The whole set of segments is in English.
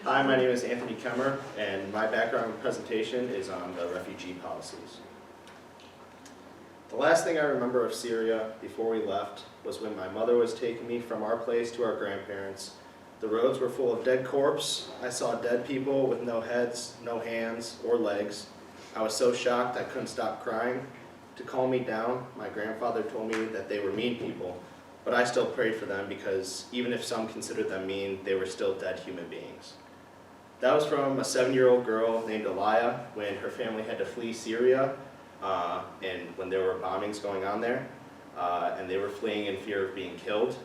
Hi, my name is Anthony Kemmer, and my background presentation is on the refugee policies. The last thing I remember of Syria before we left was when my mother was taking me from our place to our grandparents. The roads were full of dead corpses. I saw dead people with no heads, no hands, or legs. I was so shocked I couldn't stop crying. To calm me down, my grandfather told me that they were mean people, but I still prayed for them because even if some considered them mean, they were still dead human beings. That was from a 7-year-old girl named Aliyah when her family had to flee Syria and when there were bombings going on there, and they were fleeing in fear of being killed.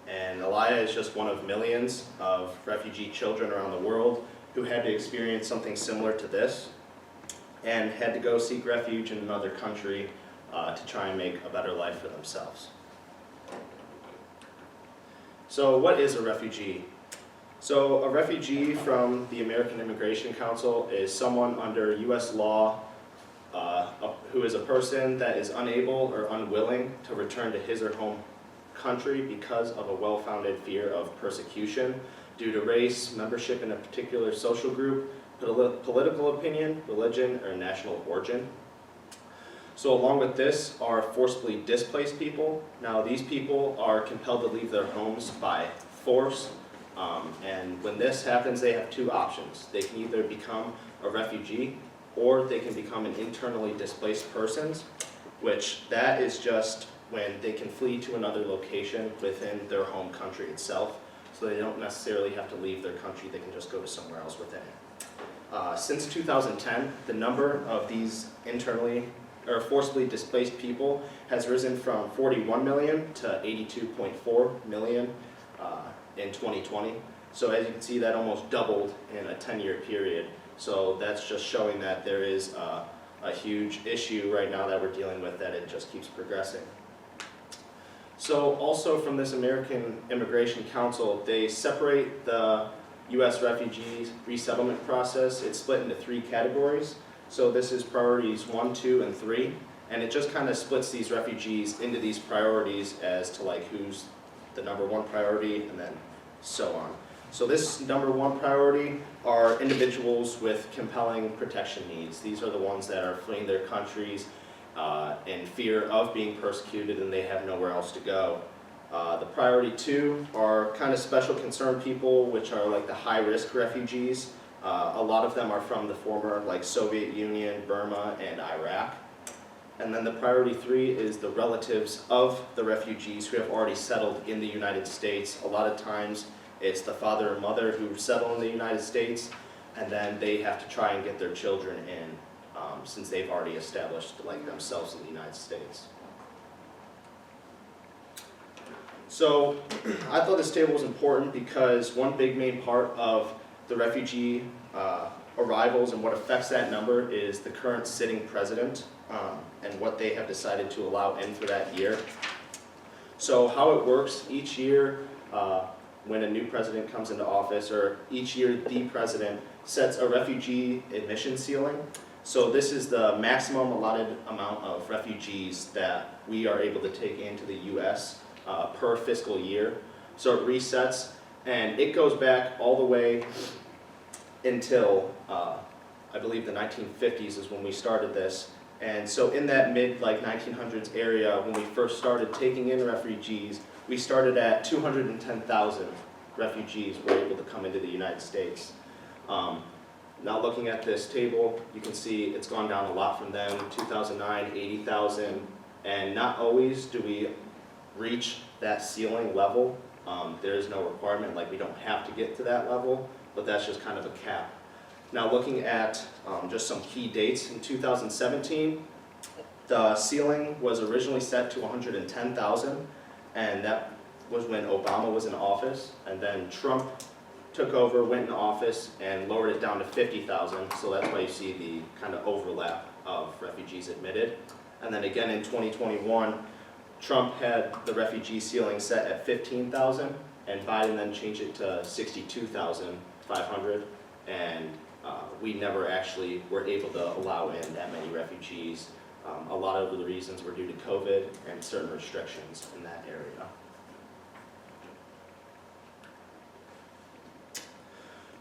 And Aliyah is just one of millions of refugee children around the world who had to experience something similar to this and had to go seek refuge in another country to try and make a better life for themselves. So what is a refugee? So a refugee from the American Immigration Council is someone under U.S. law who is a person that is unable or unwilling to return to his or home country because of a well-founded fear of persecution due to race, membership in a particular social group, political opinion, religion, or national origin. So along with this are forcibly displaced people. Now these people are compelled to leave their homes by force, and when this happens they have two options. They can either become a refugee or they can become an internally displaced person, which that is just when they can flee to another location within their home country itself, so they don't necessarily have to leave their country, they can just go to somewhere else within it. Since 2010, the number of these internally or forcibly displaced people has risen from 41 million to 82.4 million in 2020. So as you can see, that almost doubled in a 10-year period. So that's just showing that there is a huge issue right now that we're dealing with, that it just keeps progressing. So also from this American Immigration Council, they separate the U.S. refugees resettlement process. It's split into 3 categories. So this is priorities 1, 2, and 3, and it just kind of splits these refugees into these priorities as to like who's the number 1 priority and then so on. So this number 1 priority are individuals with compelling protection needs. These are the ones that are fleeing their countries in fear of being persecuted and they have nowhere else to go. The priority 2 are kind of special concern people, which are like the high-risk refugees. A lot of them are from the former like Soviet Union, Burma, and Iraq. And then the priority 3 is the relatives of the refugees who have already settled in the United States. A lot of times it's the father or mother who settle in the United States, and then they have to try and get their children in since they've already established like themselves in the United States. So I thought this table was important because one big main part of the refugee arrivals and what affects that number is the current sitting president and what they have decided to allow in for that year. So how it works each year when a new president comes into office, or each year the president sets a refugee admission ceiling. So this is the maximum allotted amount of refugees that we are able to take into the U.S. Per fiscal year. So it resets, and it goes back all the way until I believe the 1950s is when we started this. And so in that mid 1900s area, when we first started taking in refugees, we started at 210,000 refugees were able to come into the United States. Now looking at this table, you can see it's gone down a lot from then. 2009, 80,000, and not always do we reach that ceiling level. There is no requirement, like we don't have to get to that level, but that's just kind of a cap. Now looking at just some key dates, in 2017, the ceiling was originally set to 110,000, and that was when Obama was in office, and then Trump took over, went in office, and lowered it down to 50,000, so that's why you see the kind of overlap of refugees admitted. And then again in 2021, Trump had the refugee ceiling set at 15,000, and Biden then changed it to 62,500, and we never actually were able to allow in that many refugees. A lot of the reasons were due to COVID and certain restrictions in that area.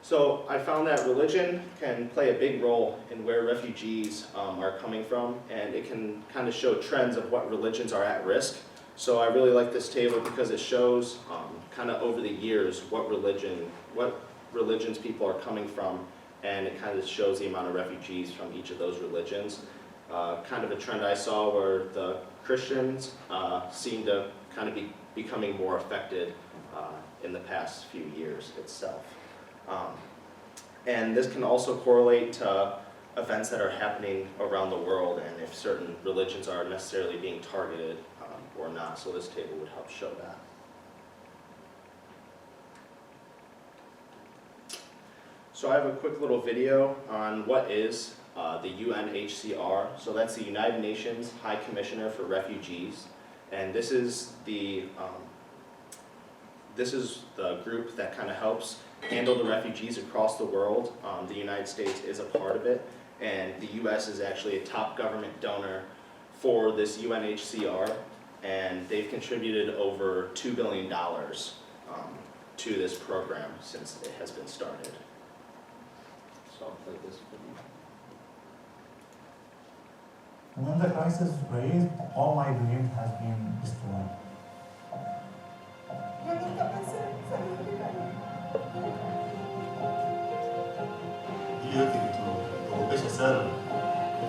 So I found that religion can play a big role in where refugees are coming from, and it can kind of show trends of what religions are at risk. So I really like this table because it shows kind of over the years what religions people are coming from, and it kind of shows the amount of refugees from each of those religions. Kind of a trend I saw where the Christians seem to kind of be becoming more affected in the past few years itself. And this can also correlate to events that are happening around the world and if certain religions are necessarily being targeted or not. So this table would help show that. So I have a quick little video on what is the UNHCR. So that's the United Nations High Commissioner for Refugees. And this is the group that kind of helps handle the refugees across the world. The United States is a part of it, and the U.S. is actually a top government donor for this UNHCR, and they've contributed over $2 billion to this program since it has been started. So I'll play this video. When the crisis raised, all my dreams has been destroyed. Hiyo yote kutuogopesha sana.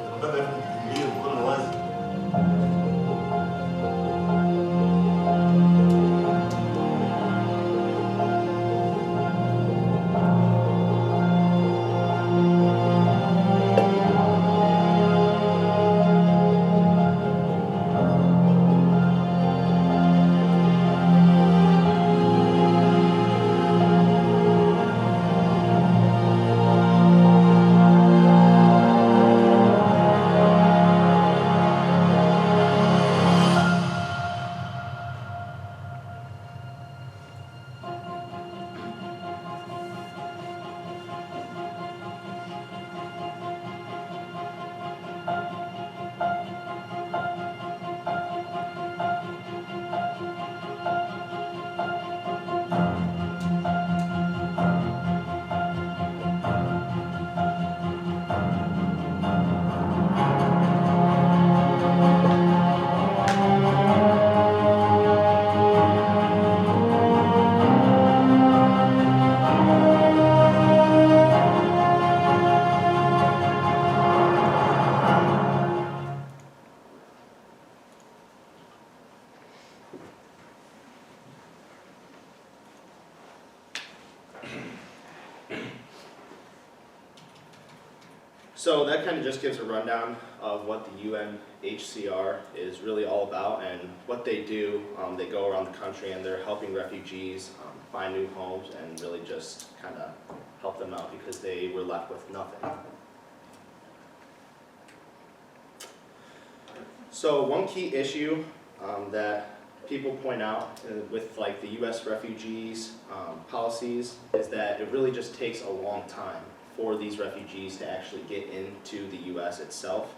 Tunataka vitu vikimbie mkono wazi. So that kind of just gives a rundown of what the UNHCR is really all about and what they do. They go around the country and they're helping refugees find new homes and really just kind of help them out because they were left with nothing. So one key issue that people point out with like the U.S. refugees policies is that it really just takes a long time for these refugees to actually get into the U.S. itself.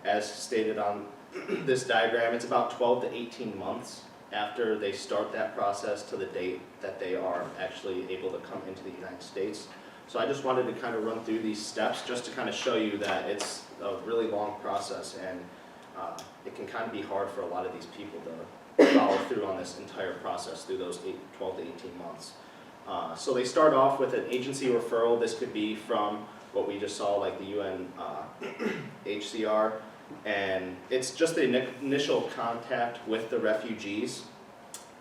As stated on this diagram, it's about 12 to 18 months after they start that process to the date that they are actually able to come into the United States. So I just wanted to kind of run through these steps just to kind of show you that it's a really long process and it can kind of be hard for a lot of these people to follow through on this entire process through those 12 to 18 months. So they start off with an agency referral. This could be from what we just saw, like the UNHCR, and it's just the initial contact with the refugees.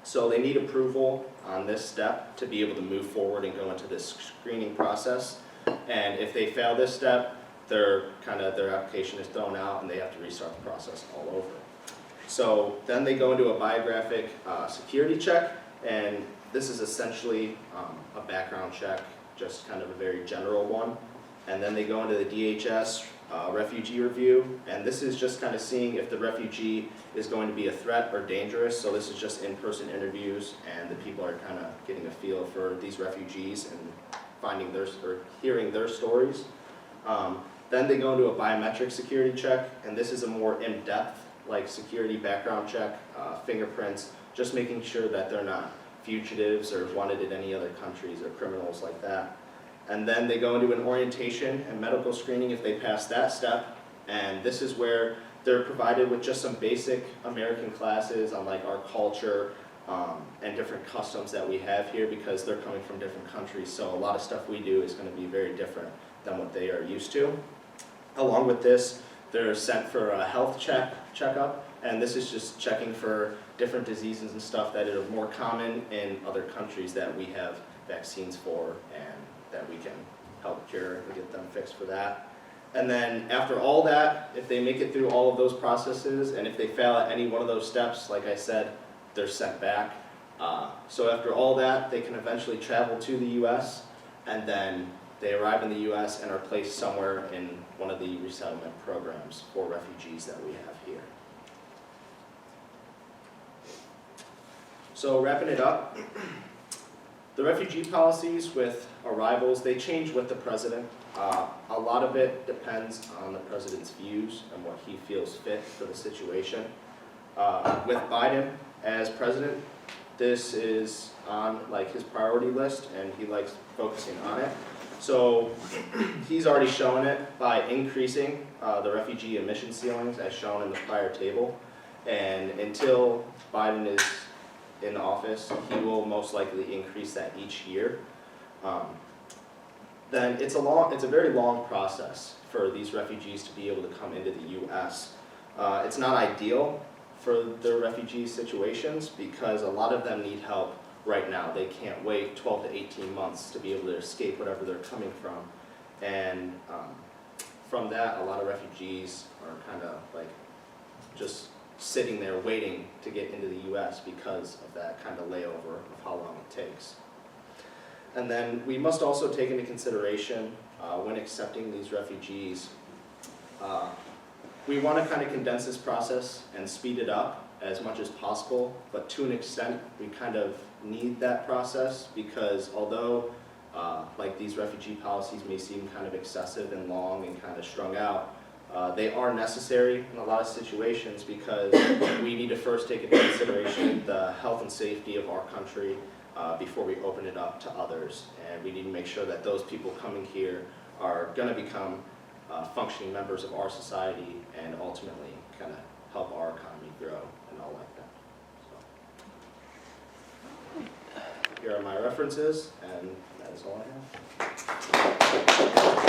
So they need approval on this step to be able to move forward and go into this screening process. And if they fail this step, their application is thrown out and they have to restart the process all over. So then they go into a biographic security check, and this is essentially a background check, just kind of a very general one. And then they go into the DHS refugee review, and this is just kind of seeing if the refugee is going to be a threat or dangerous. So this is just in-person interviews, and the people are kind of getting a feel for these refugees and hearing their stories. Then they go into a biometric security check, and this is a more in-depth like security background check, fingerprints, just making sure that they're not fugitives or wanted in any other countries or criminals like that. And then they go into an orientation and medical screening if they pass that step. And this is where they're provided with just some basic American classes on like our culture and different customs that we have here, because they're coming from different countries. So a lot of stuff we do is going to be very different than what they are used to. Along with this, they're sent for a health checkup, and this is just checking for different diseases and stuff that are more common in other countries that we have vaccines for and that we can help cure and get them fixed for that. And then after all that, if they make it through all of those processes, and if they fail at any one of those steps, like I said, they're sent back. So after all that, they can eventually travel to the US, and then they arrive in the US and are placed somewhere in one of the resettlement programs for refugees that we have here. So wrapping it up, the refugee policies with arrivals, they change with the president. A lot of it depends on the president's views and what he feels fit for the situation. With Biden as president, this is on like his priority list, and he likes focusing on it. So he's already shown it by increasing the refugee admission ceilings as shown in the prior table. And until Biden is in office, he will most likely increase that each year. Then it's a very long process for these refugees to be able to come into the U.S. It's not ideal for the refugee situations because a lot of them need help right now. They can't wait 12 to 18 months to be able to escape whatever they're coming from. And from that, a lot of refugees are kind of like just sitting there waiting to get into the U.S. because of that kind of layover of how long it takes. And then we must also take into consideration when accepting these refugees, we want to kind of condense this process and speed it up as much as possible, but to an extent we kind of need that process because although like these refugee policies may seem kind of excessive and long and kind of strung out, they are necessary in a lot of situations because we need to first take into consideration the health and safety of our country before we open it up to others. And we need to make sure that those people coming here are going to become functioning members of our society and ultimately kind of help our economy grow and all like that. So, here are my references, and that is all I have.